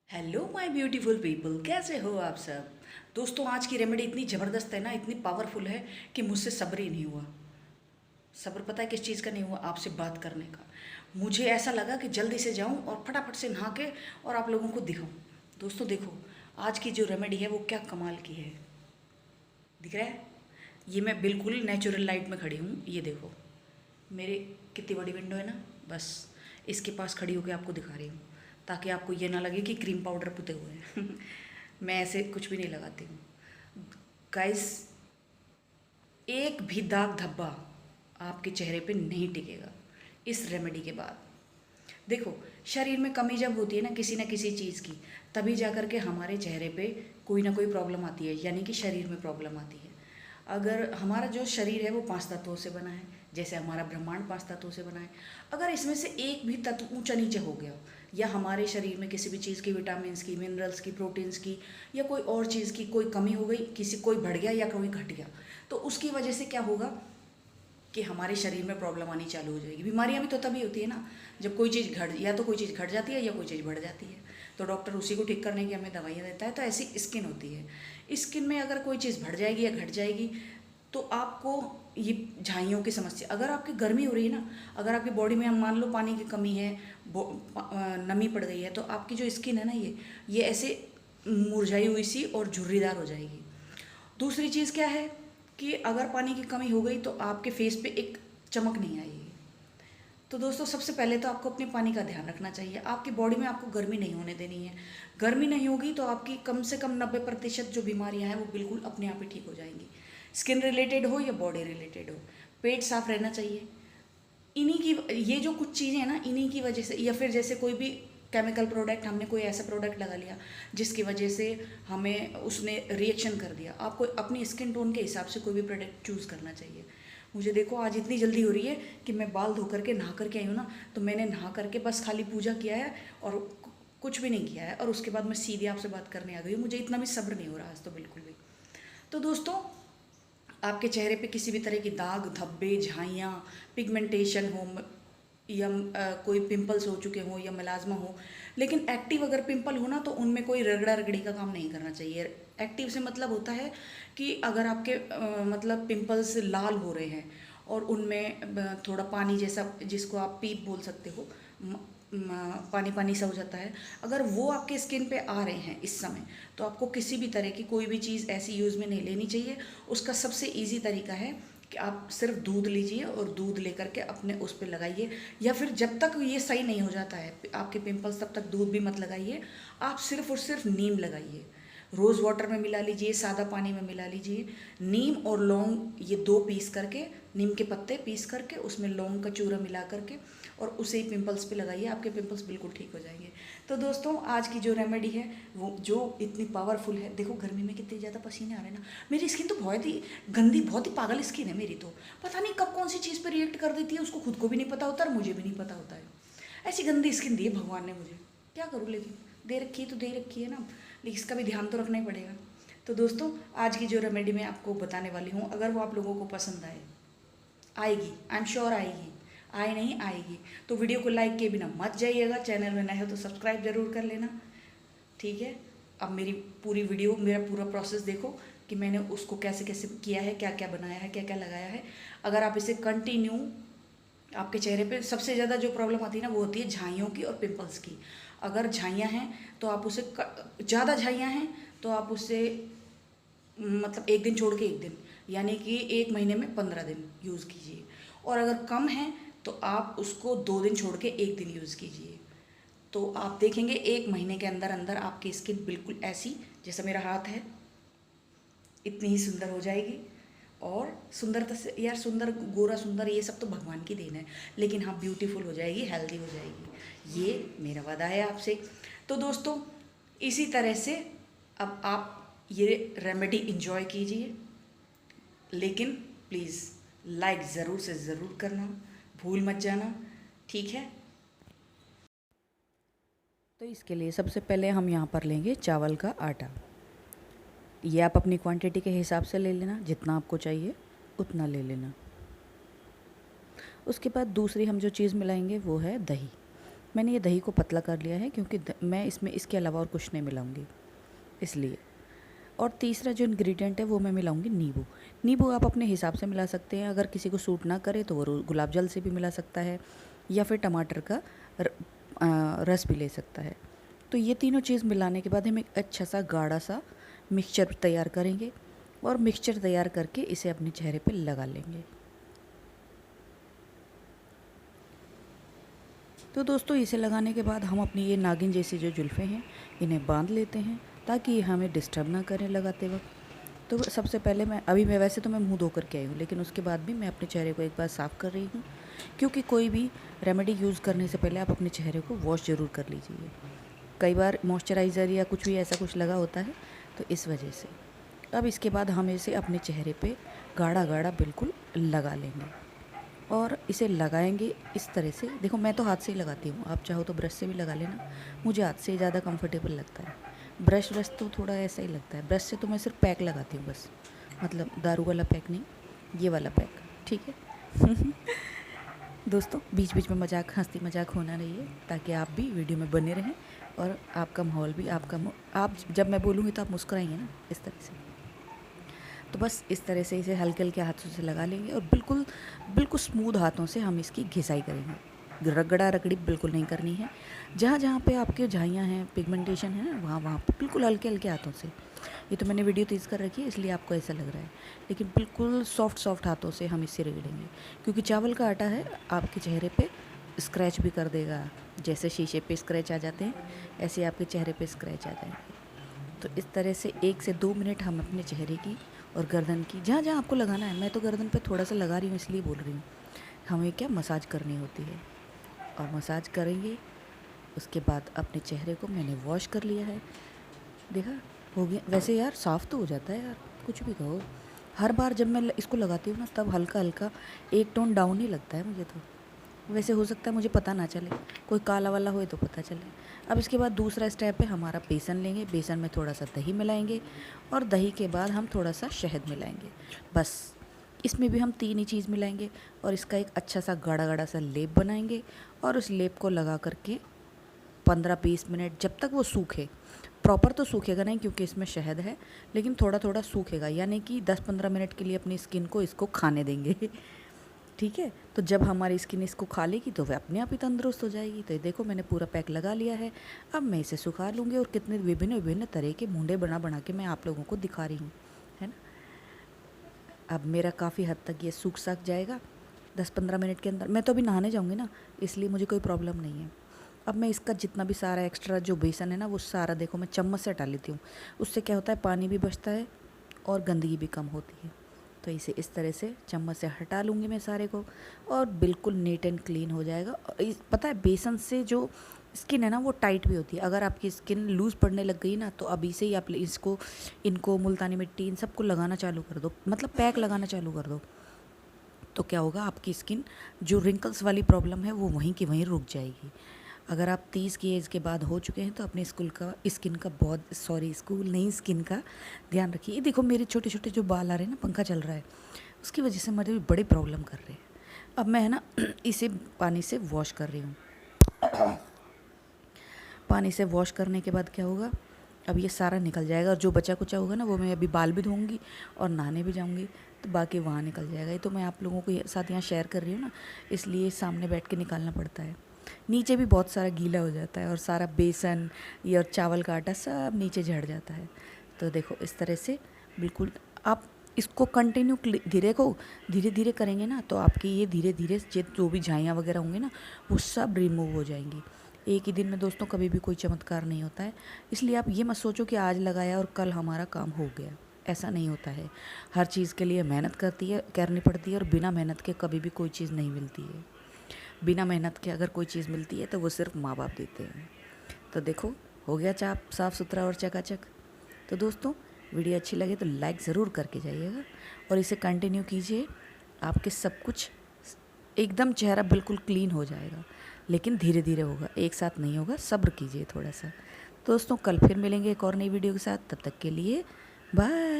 Hello my beautiful people, कैसे हो आप सब। दोस्तों, आज की रेमेडी इतनी ज़बरदस्त है ना, इतनी पावरफुल है कि मुझसे सब्र ही नहीं हुआ। सब्र पता है किस चीज़ का नहीं हुआ? आपसे बात करने का। मुझे ऐसा लगा कि जल्दी से जाऊं और फटाफट से नहा के और आप लोगों को दिखाऊं। दोस्तों देखो, आज की जो रेमेडी है वो क्या कमाल की है। दिख रहा है? ये मैं बिल्कुल नेचुरल लाइट में खड़ी हूँ। ये देखो, मेरे कितनी बड़ी विंडो है ना, बस इसके पास खड़ी होकर आपको दिखा रही हूँ, ताकि आपको ये ना लगे कि क्रीम पाउडर पुते हुए हैं। मैं ऐसे कुछ भी नहीं लगाती हूँ गाइस। एक भी दाग धब्बा आपके चेहरे पे नहीं टिकेगा इस रेमेडी के बाद। देखो, शरीर में कमी जब होती है ना किसी चीज़ की, तभी जा कर के हमारे चेहरे पे कोई ना कोई प्रॉब्लम आती है, यानी कि शरीर में प्रॉब्लम आती है। अगर हमारा जो शरीर है वो 5 तत्वों से बना है, जैसे हमारा ब्रह्मांड 5 तत्वों से बना है। अगर इसमें से एक भी तत्व ऊंचा नीचे हो गया, या हमारे शरीर में किसी भी चीज़ की, विटामिन्स की, मिनरल्स की, प्रोटीन्स की, या कोई और चीज़ की कोई कमी हो गई, कोई बढ़ गया या कोई घट गया, तो उसकी वजह से क्या होगा कि हमारे शरीर में प्रॉब्लम आनी चालू हो जाएगी। बीमारियां भी तो तभी होती है ना, जब कोई चीज़ कोई चीज़ घट जाती है या कोई चीज़ बढ़ जाती है, तो डॉक्टर उसी को ठीक करने की हमें दवाइयाँ देता है। तो ऐसी स्किन होती है। स्किन में अगर कोई चीज़ बढ़ जाएगी या घट जाएगी, तो आपको ये झाइयों की समस्या, अगर आपकी गर्मी हो रही है ना, अगर आपकी बॉडी में मान लो पानी की कमी है, नमी पड़ गई है, तो आपकी जो स्किन है ना, ये ऐसे मुरझाई हुई सी और झुर्रीदार हो जाएगी। दूसरी चीज़ क्या है कि अगर पानी की कमी हो गई तो आपके फेस पे एक चमक नहीं आएगी। तो दोस्तों, सबसे पहले तो आपको अपने पानी का ध्यान रखना चाहिए। आपकी बॉडी में आपको गर्मी नहीं होने देनी है। गर्मी नहीं होगी तो आपकी कम से कम 90% जो बीमारियां हैं वो बिल्कुल अपने आप ही ठीक हो जाएंगी। स्किन रिलेटेड हो या बॉडी रिलेटेड हो, पेट साफ रहना चाहिए। इन्हीं की ये जो कुछ चीज़ें हैं ना, इन्हीं की वजह से, या फिर जैसे कोई भी केमिकल प्रोडक्ट, हमने कोई ऐसा प्रोडक्ट लगा लिया जिसकी वजह से हमें उसने रिएक्शन कर दिया। आपको अपनी स्किन टोन के हिसाब से कोई भी प्रोडक्ट चूज़ करना चाहिए। मुझे देखो, आज इतनी जल्दी हो रही है कि मैं बाल धो करके नहा करके आई हूँ ना, तो मैंने नहा करके बस खाली पूजा किया है और कुछ भी नहीं किया है, और उसके बाद मैं सीधे आपसे बात करने आ गई हूँ। मुझे इतना भी सब्र नहीं हो रहा आज तो, बिल्कुल भी। तो दोस्तों, आपके चेहरे पे किसी भी तरह की दाग धब्बे, झाइयाँ, पिगमेंटेशन हो, या कोई पिंपल्स हो चुके हों या मेलाज्मा हो, लेकिन एक्टिव अगर पिंपल हो ना, तो उनमें कोई रगड़ा रगड़ी का काम नहीं करना चाहिए। एक्टिव से मतलब होता है कि अगर आपके मतलब पिंपल्स लाल हो रहे हैं और उनमें थोड़ा पानी जैसा, जिसको आप पीप बोल सकते हो, पानी पानी सा हो जाता है, अगर वो आपके स्किन पे आ रहे हैं इस समय, तो आपको किसी भी तरह की कोई भी चीज़ ऐसी यूज़ में नहीं लेनी चाहिए। उसका सबसे इजी तरीका है कि आप सिर्फ दूध लीजिए और दूध लेकर के अपने उस पर लगाइए, या फिर जब तक ये सही नहीं हो जाता है आपके पिंपल्स, तब तक दूध भी मत लगाइए। आप सिर्फ और सिर्फ नीम लगाइए। रोज़ वाटर में मिला लीजिए, सादा पानी में मिला लीजिए। नीम और लौंग, ये दो पीस करके, नीम के पत्ते पीस करके उसमें लौंग का चूरा मिला करके और उसे ही पिंपल्स पे लगाइए। आपके पिंपल्स बिल्कुल ठीक हो जाएंगे। तो दोस्तों, आज की जो रेमेडी है वो जो इतनी पावरफुल है, देखो गर्मी में कितने ज़्यादा पसीने आ रहे हैं ना। मेरी स्किन तो बहुत ही गंदी, बहुत ही पागल स्किन है मेरी तो। पता नहीं कब कौन सी चीज़ पर रिएक्ट कर देती है, उसको खुद को भी नहीं पता होता और मुझे भी नहीं पता होता है। ऐसी गंदी स्किन दी है भगवान ने मुझे, क्या करूँ। लेकिन दे रखी है तो दे रखी है ना, लेकिन इसका भी ध्यान तो रखना ही पड़ेगा। तो दोस्तों, आज की जो रेमेडी मैं आपको बताने वाली हूँ, अगर वो आप लोगों को पसंद आएगी, आई एम श्योर आएगी, आए नहीं आएगी, तो वीडियो को लाइक किए बिना मत जाइएगा। चैनल में नए हो तो सब्सक्राइब जरूर कर लेना, ठीक है। अब मेरी पूरी वीडियो, मेरा पूरा प्रोसेस देखो कि मैंने उसको कैसे कैसे किया है, क्या क्या बनाया है, क्या क्या लगाया है। अगर आप इसे कंटिन्यू, आपके चेहरे पे सबसे ज़्यादा जो प्रॉब्लम आती है ना, वो होती है झाइयों की और पिंपल्स की। अगर झाइयाँ हैं तो आप उसे, ज़्यादा झाइयाँ हैं तो आप उससे मतलब एक दिन छोड़ के एक दिन, यानी कि एक महीने में 15 दिन यूज़ कीजिए। और अगर कम है तो आप उसको 2 दिन छोड़ के एक दिन यूज़ कीजिए। तो आप देखेंगे एक महीने के अंदर अंदर आपकी स्किन बिल्कुल ऐसी, जैसा मेरा हाथ है, इतनी ही सुंदर हो जाएगी। और सुंदरता से यार, सुंदर गोरा सुंदर ये सब तो भगवान की देन है, लेकिन हाँ ब्यूटीफुल हो जाएगी, हेल्दी हो जाएगी, ये मेरा वादा है आपसे। तो दोस्तों, इसी तरह से अब आप ये रेमेडी इन्जॉय कीजिए, लेकिन प्लीज़ लाइक ज़रूर से ज़रूर करना, भूल मत जाना, ठीक है। तो इसके लिए सबसे पहले हम यहाँ पर लेंगे चावल का आटा। ये आप अपनी क्वांटिटी के हिसाब से ले लेना, जितना आपको चाहिए उतना ले लेना। उसके बाद दूसरी हम जो चीज़ मिलाएंगे वो है दही। मैंने ये दही को पतला कर लिया है क्योंकि मैं इसमें इसके अलावा और कुछ नहीं मिलाऊंगी इसलिए। और तीसरा जो इंग्रेडिएंट है वो मैं मिलाऊंगी नींबू। नींबू आप अपने हिसाब से मिला सकते हैं, अगर किसी को सूट ना करे तो वो गुलाब जल से भी मिला सकता है या फिर टमाटर का रस भी ले सकता है। तो ये तीनों चीज़ मिलाने के बाद हम एक अच्छा सा गाढ़ा सा मिक्सचर तैयार करेंगे और मिक्सचर तैयार करके इसे अपने चेहरे पे लगा लेंगे। तो दोस्तों इसे लगाने के बाद हम अपनी ये नागिन जैसी जो जुल्फ़ें हैं इन्हें बांध लेते हैं ताकि ये हमें डिस्टर्ब ना करें लगाते वक्त। तो सबसे पहले मैं वैसे तो मैं मुंह धो करके आई हूँ, लेकिन उसके बाद भी मैं अपने चेहरे को एक बार साफ़ कर रही हूँ, क्योंकि कोई भी रेमेडी यूज़ करने से पहले आप अपने चेहरे को वॉश ज़रूर कर लीजिए। कई बार मॉइस्चराइज़र या कुछ भी ऐसा कुछ लगा होता है, तो इस वजह से। अब इसके बाद हम इसे अपने चेहरे पे गाढ़ा गाढ़ा बिल्कुल लगा लेंगे और इसे लगाएंगे इस तरह से। देखो मैं तो हाथ से ही लगाती हूँ, आप चाहो तो ब्रश से भी लगा लेना, मुझे हाथ से ही ज़्यादा कंफर्टेबल लगता है। ब्रश तो थोड़ा ऐसा ही लगता है। ब्रश से तो मैं सिर्फ पैक लगाती हूँ बस, मतलब दारू वाला पैक नहीं, ये वाला पैक, ठीक है। दोस्तों बीच बीच में मजाक, हंसी मजाक होना रही है ताकि आप भी वीडियो में बने रहें और आपका माहौल भी आप जब मैं बोलूँगी तो आप मुस्कुराएंगे ना, इस तरह से। तो बस इस तरह से इसे हल्के हल्के हाथों से लगा लेंगे और बिल्कुल बिल्कुल स्मूथ हाथों से हम इसकी घिसाई करेंगे। रगड़ा रगड़ी बिल्कुल नहीं करनी है। जहाँ जहाँ पे आपके झाइयाँ हैं, पिगमेंटेशन है ना, वहाँ वहाँ पे बिल्कुल हल्के हल्के हाथों से। ये तो मैंने वीडियो तेज़ कर रखी है इसलिए आपको ऐसा लग रहा है, लेकिन बिल्कुल सॉफ्ट हाथों से हम इसे रगड़ेंगे, क्योंकि चावल का आटा है, आपके चेहरे पे स्क्रैच भी कर देगा। जैसे शीशे पे स्क्रैच आ जाते हैं ऐसे आपके चेहरे पे स्क्रैच आ जाएंगे। तो इस तरह से 1 से 2 मिनट हम अपने चेहरे की और गर्दन की, जहाँ जहाँ आपको लगाना है, मैं तो गर्दन पे थोड़ा सा लगा रही हूँ इसलिए बोल रही हूँ, हमें क्या मसाज करनी होती है। और मसाज करेंगे। उसके बाद अपने चेहरे को मैंने वॉश कर लिया है, देखा हो गया। वैसे यार साफ़ तो हो जाता है यार, कुछ भी कहो। हर बार जब मैं इसको लगाती हूँ ना तब हल्का हल्का एक टोन डाउन ही लगता है मुझे तो। वैसे हो सकता है मुझे पता ना चले, कोई काला वाला होए तो पता चले। अब इसके बाद दूसरा स्टेप है हमारा, बेसन लेंगे, बेसन में थोड़ा सा दही मिलाएंगे और दही के बाद हम थोड़ा सा शहद मिलाएंगे। बस इसमें भी हम 3 ही चीज़ मिलाएंगे और इसका एक अच्छा सा गाढ़ा गाढ़ा सा लेप बनाएंगे और उस लेप को लगा करके 15-20 मिनट, जब तक वो सूखे। प्रॉपर तो सूखेगा नहीं क्योंकि इसमें शहद है, लेकिन थोड़ा थोड़ा सूखेगा, यानी कि 10-15 मिनट के लिए अपनी स्किन को इसको खाने देंगे। ठीक है, तो जब हमारी स्किन इसको खा लेगी तो वह अपने आप ही तंदुरुस्त हो जाएगी। तो ये देखो मैंने पूरा पैक लगा लिया है। अब मैं इसे सुखा लूँगी और कितने विभिन्न विभिन्न तरह के मुंडे बना बना के मैं आप लोगों को दिखा रही हूँ, है ना। अब मेरा काफ़ी हद तक ये सूख साख जाएगा 10-15 मिनट के अंदर। मैं तो अभी नहाने जाऊँगी ना, इसलिए मुझे कोई प्रॉब्लम नहीं है। अब मैं इसका जितना भी सारा एक्स्ट्रा जो बेसन है ना, वो सारा देखो मैं चम्मच से हटा लेती हूँ। उससे क्या होता है, पानी भी बचता है और गंदगी भी कम होती है। तो इसे इस तरह से चम्मच से हटा लूँगी मैं सारे को और बिल्कुल नीट एंड क्लीन हो जाएगा। पता है बेसन से जो स्किन है ना वो टाइट भी होती है। अगर आपकी स्किन लूज़ पड़ने लग गई ना, तो अभी से ही आप इनको मुल्तानी मिट्टी इन सबको लगाना चालू कर दो, मतलब पैक लगाना चालू कर दो। तो क्या होगा, आपकी स्किन जो रिंकल्स वाली प्रॉब्लम है वो वहीं की वहीं रुक जाएगी। अगर आप 30 की एज के बाद हो चुके हैं तो अपने स्किन का ध्यान रखिए। ये देखो मेरे छोटे छोटे जो बाल आ रहे हैं ना, पंखा चल रहा है, उसकी वजह से मुझे बड़ी प्रॉब्लम कर रहे हैं। अब मैं है ना इसे पानी से वॉश कर रही हूँ। पानी से वॉश करने के बाद क्या होगा, अब ये सारा निकल जाएगा और जो बचा कुचा होगा ना वो मैं अभी बाल भी धोऊंगी और नहाने भी जाऊंगी, तो बाकी वहाँ निकल जाएगा। ये तो मैं आप लोगों को साथ यहाँ शेयर कर रही हूँ ना, इसलिए सामने बैठ के निकालना पड़ता है। नीचे भी बहुत सारा गीला हो जाता है और सारा बेसन या चावल का आटा सब नीचे झड़ जाता है। तो देखो इस तरह से बिल्कुल आप इसको कंटिन्यू धीरे धीरे करेंगे ना, तो आपकी ये धीरे धीरे जो भी झाइयाँ वगैरह होंगी ना वो सब रिमूव हो जाएंगी। एक ही दिन में दोस्तों कभी भी कोई चमत्कार नहीं होता है, इसलिए आप ये मत सोचो कि आज लगाया और कल हमारा काम हो गया। ऐसा नहीं होता है। हर चीज़ के लिए मेहनत करनी पड़ती है और बिना मेहनत के कभी भी कोई चीज़ नहीं मिलती है। बिना मेहनत के अगर कोई चीज़ मिलती है तो वो सिर्फ माँ बाप देते हैं। तो देखो हो गया चाप साफ़ सुथरा और चकाचक। तो दोस्तों वीडियो अच्छी लगे तो लाइक ज़रूर करके जाइएगा और इसे कंटिन्यू कीजिए। आपके सब कुछ एकदम चेहरा बिल्कुल क्लीन हो जाएगा, लेकिन धीरे धीरे होगा, एक साथ नहीं होगा, सब्र कीजिए थोड़ा सा। दोस्तों कल फिर मिलेंगे एक और नई वीडियो के साथ, तब तक के लिए बाय।